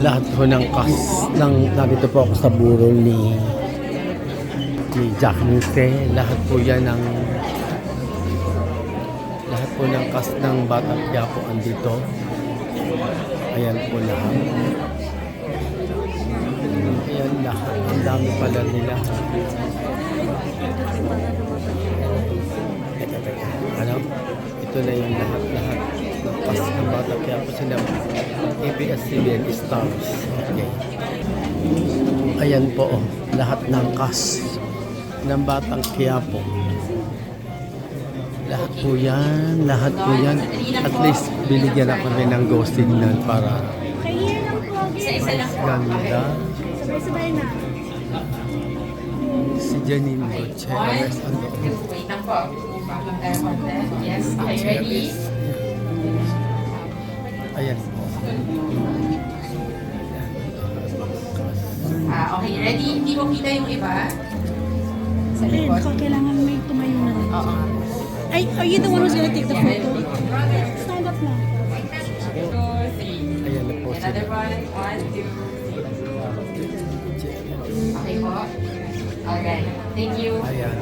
Lahat po ng narito po ako sa burol ni Jack Nuse. Lahat po yan lahat po ng cast ng Batang Quiapo andito. Ayan po lahat. Ayan lahat. Ang dami pala nila. Ano? Ito na yung lahat ng cast ng Batang Quiapo. Sila ABS-CBN stars. Okay. Ayan po, oh, lahat ng cast ng Batang Quiapo. Lahat po yan, lahat po yan. At least binigyan ako rin ng go signal para ganda. Sabay-sabay na. Si Janine Gutierrez. Wait lang po. Yes, okay, ready? Ayan po. Okay, ready? Hindi mo kita yung iba? Sa Ayun, likod? kailangan may tumayo na. Oo. Ay, are you the one who's gonna take the photo? Stand up lang. 2, 3. Ayan na po Another sila. one. 1, 2, 3. Okay po. Alright. Thank you. Ayan.